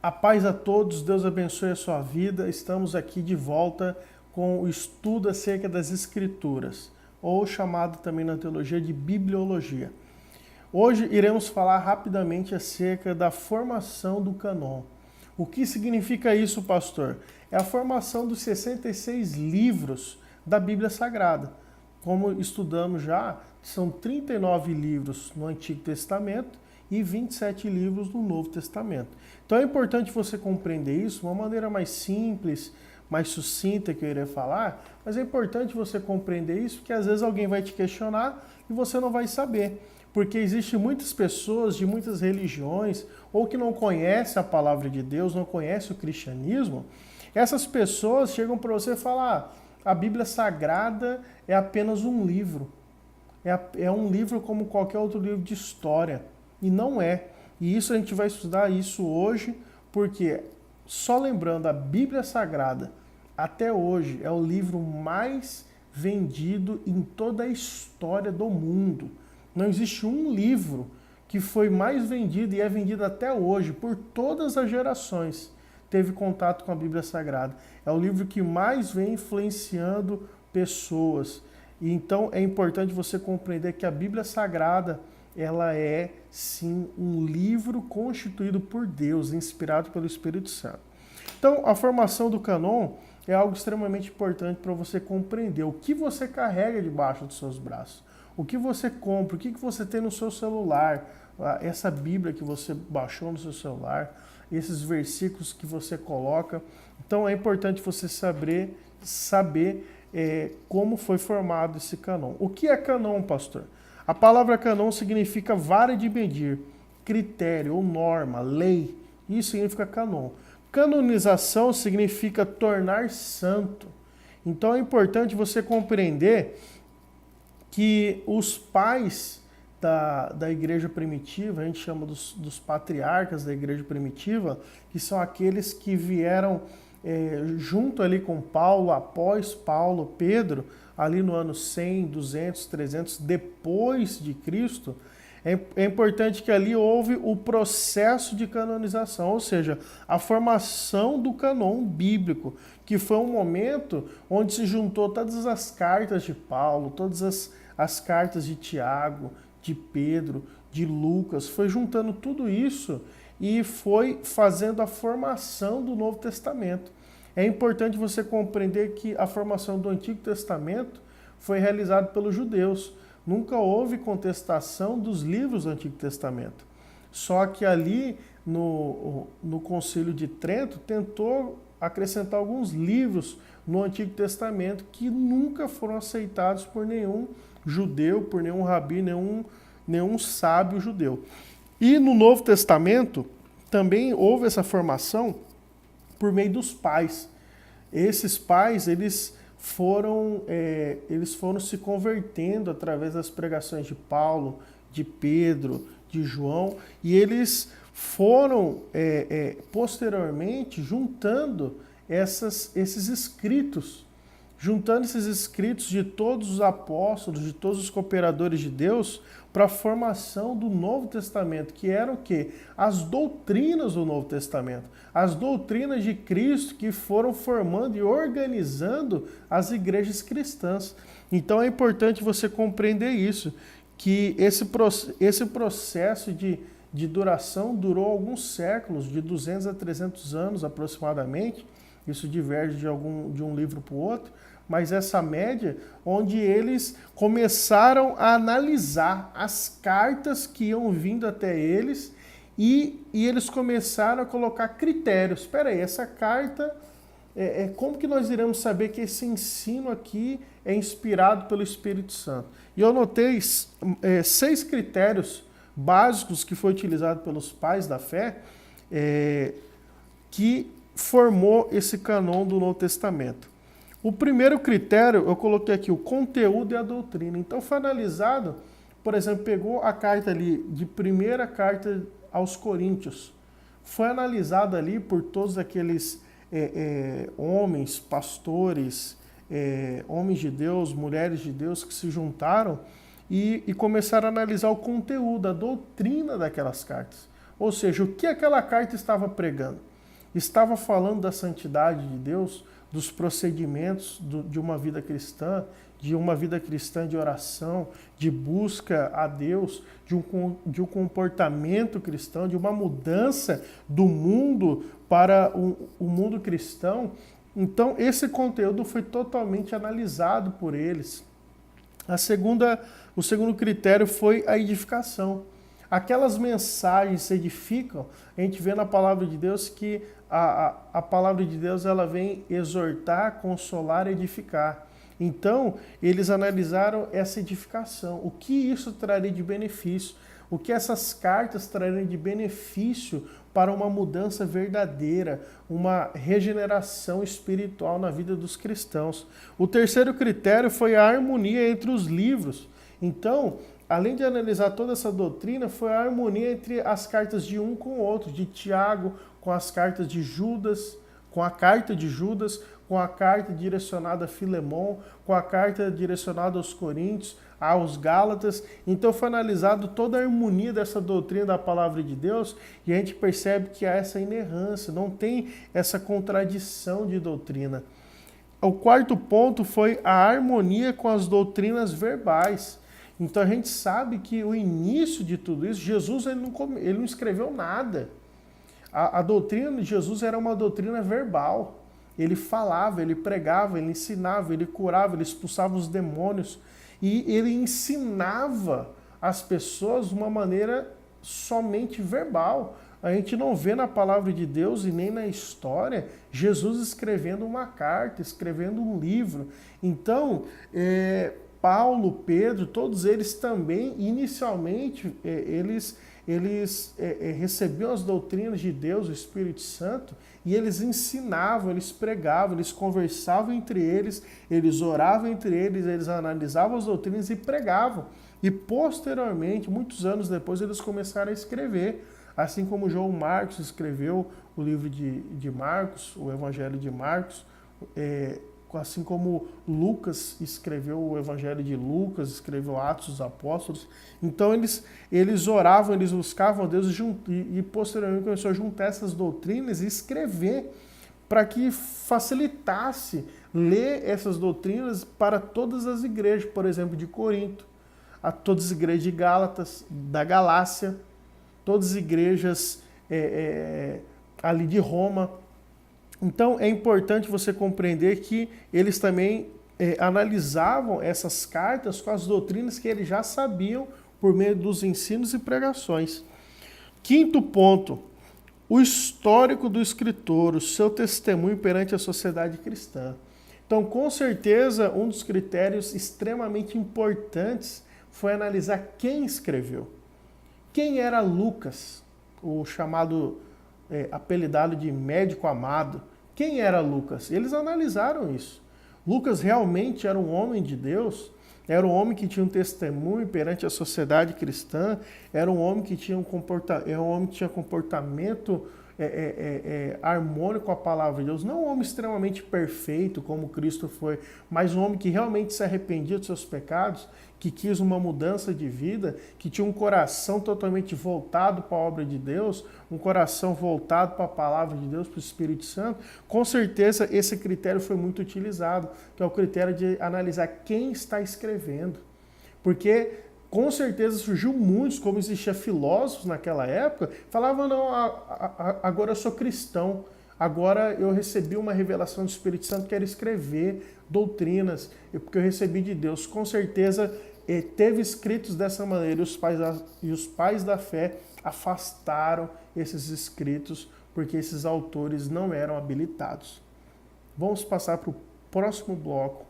A paz a todos, Deus abençoe a sua vida. Estamos aqui de volta com o estudo acerca das Escrituras, ou chamado também na teologia de bibliologia. Hoje iremos falar rapidamente acerca da formação do cânon. O que significa isso, pastor? É a formação dos 66 livros da Bíblia Sagrada. Como estudamos já, são 39 livros no Antigo Testamento e 27 livros no Novo Testamento. Então é importante você compreender isso de uma maneira mais simples, mais sucinta que eu irei falar, mas é importante você compreender isso porque às vezes alguém vai te questionar e você não vai saber. Porque existem muitas pessoas de muitas religiões ou que não conhecem a palavra de Deus, não conhecem o cristianismo. Essas pessoas chegam para você e falam: a Bíblia Sagrada é apenas um livro. É um livro como qualquer outro livro de história. E não é. E isso a gente vai estudar isso hoje, porque, só lembrando, a Bíblia Sagrada, até hoje, é o livro mais vendido em toda a história do mundo. Não existe um livro que foi mais vendido e é vendido até hoje, por todas as gerações, teve contato com a Bíblia Sagrada. É o livro que mais vem influenciando pessoas. E então é importante você compreender que a Bíblia Sagrada, ela é sim um livro constituído por Deus, inspirado pelo Espírito Santo. Então, a formação do cânon é algo extremamente importante para você compreender o que você carrega debaixo dos seus braços, o que você compra, o que você tem no seu celular, essa Bíblia que você baixou no seu celular, esses versículos que você coloca. Então, é importante você saber como foi formado esse cânon. O que é cânon, pastor? A palavra cânon significa vara de medir, critério ou norma, lei. Isso significa cânon. Canonização significa tornar santo. Então é importante você compreender que os pais da igreja primitiva, a gente chama dos patriarcas da igreja primitiva, que são aqueles que vieram junto ali com Paulo, após Paulo, Pedro, ali no ano 100, 200, 300 depois de Cristo. É importante que ali houve o processo de canonização, ou seja, a formação do cânon bíblico, que foi um momento onde se juntou todas as cartas de Paulo, todas as cartas de Tiago, de Pedro, de Lucas, foi juntando tudo isso e foi fazendo a formação do Novo Testamento. É importante você compreender que a formação do Antigo Testamento foi realizada pelos judeus. Nunca houve contestação dos livros do Antigo Testamento. Só que ali, no Concílio de Trento, tentou acrescentar alguns livros no Antigo Testamento que nunca foram aceitados por nenhum judeu, por nenhum rabi, nenhum sábio judeu. E no Novo Testamento também houve essa formação por meio dos pais. Esses pais, eles foram se convertendo através das pregações de Paulo, de Pedro, de João, e eles foram posteriormente juntando esses escritos de todos os apóstolos, de todos os cooperadores de Deus, para a formação do Novo Testamento, que eram o quê? As doutrinas do Novo Testamento, as doutrinas de Cristo que foram formando e organizando as igrejas cristãs. Então é importante você compreender isso, que esse processo de duração durou alguns séculos, de 200 a 300 anos aproximadamente. Isso diverge de um livro para o outro, mas essa média, onde eles começaram a analisar as cartas que iam vindo até eles e eles começaram a colocar critérios. Espera aí, essa carta, como que nós iremos saber que esse ensino aqui é inspirado pelo Espírito Santo? E eu notei 6 critérios básicos que foi utilizado pelos pais da fé, que formou esse cânon do Novo Testamento. O primeiro critério, eu coloquei aqui, o conteúdo e a doutrina. Então foi analisado, por exemplo, pegou a carta ali, de primeira carta aos Coríntios, foi analisado ali por todos aqueles homens, pastores, homens de Deus, mulheres de Deus que se juntaram e começaram a analisar o conteúdo, a doutrina daquelas cartas. Ou seja, o que aquela carta estava pregando. estava falando da santidade de Deus, dos procedimentos de uma vida cristã, de oração, de busca a Deus, de um comportamento cristão, de uma mudança do mundo para o mundo cristão. Então, esse conteúdo foi totalmente analisado por eles. O segundo critério foi a edificação. Aquelas mensagens edificam, a gente vê na palavra de Deus que a palavra de Deus ela vem exortar, consolar, edificar. Então, eles analisaram essa edificação, o que isso traria de benefício, o que essas cartas trariam de benefício para uma mudança verdadeira, uma regeneração espiritual na vida dos cristãos. O terceiro critério foi a harmonia entre os livros. Então, além de analisar toda essa doutrina, foi a harmonia entre as cartas de um com o outro, de Tiago com as cartas de Judas, com a carta de Judas, com a carta direcionada a Filemon, com a carta direcionada aos Coríntios, aos Gálatas. Então foi analisado toda a harmonia dessa doutrina da palavra de Deus e a gente percebe que há essa inerrância, não tem essa contradição de doutrina. O quarto ponto foi a harmonia com as doutrinas verbais. Então a gente sabe que o início de tudo isso, Jesus ele não escreveu nada. A doutrina de Jesus era uma doutrina verbal. Ele falava, ele pregava, ele ensinava, ele curava, ele expulsava os demônios. E ele ensinava as pessoas de uma maneira somente verbal. A gente não vê na palavra de Deus e nem na história Jesus escrevendo uma carta, escrevendo um livro. Então, Paulo, Pedro, todos eles também, inicialmente, eles recebiam as doutrinas de Deus, o Espírito Santo, e eles ensinavam, eles pregavam, eles conversavam entre eles oravam entre eles analisavam as doutrinas e pregavam. E posteriormente, muitos anos depois, eles começaram a escrever, assim como João Marcos escreveu o livro de Marcos, o Evangelho de Marcos, assim como Lucas escreveu o Evangelho de Lucas, escreveu Atos dos Apóstolos. Então eles oravam, eles buscavam a Deus e posteriormente começou a juntar essas doutrinas e escrever para que facilitasse ler essas doutrinas para todas as igrejas, por exemplo, de Corinto, a todas as igrejas de Gálatas, da Galácia, todas as igrejas ali de Roma. Então é importante você compreender que eles também analisavam essas cartas com as doutrinas que eles já sabiam por meio dos ensinos e pregações. Quinto ponto, o histórico do escritor, o seu testemunho perante a sociedade cristã. Então, com certeza, um dos critérios extremamente importantes foi analisar quem escreveu. Quem era Lucas, o chamado, apelidado de médico amado? Quem era Lucas? Eles analisaram isso. Lucas realmente era um homem de Deus, era um homem que tinha um testemunho perante a sociedade cristã, era um homem que tinha comportamento harmônico com a palavra de Deus. Não um homem extremamente perfeito como Cristo foi, mas um homem que realmente se arrependia dos seus pecados, que quis uma mudança de vida, que tinha um coração totalmente voltado para a obra de Deus, um coração voltado para a palavra de Deus, para o Espírito Santo. Com certeza esse critério foi muito utilizado, que é o critério de analisar quem está escrevendo. Porque com certeza surgiu muitos, como existia filósofos naquela época, falavam, não, agora eu sou cristão, agora eu recebi uma revelação do Espírito Santo, quero escrever doutrinas, porque eu recebi de Deus. Com certeza teve escritos dessa maneira, e os pais da fé afastaram esses escritos, porque esses autores não eram habilitados. Vamos passar para o próximo bloco,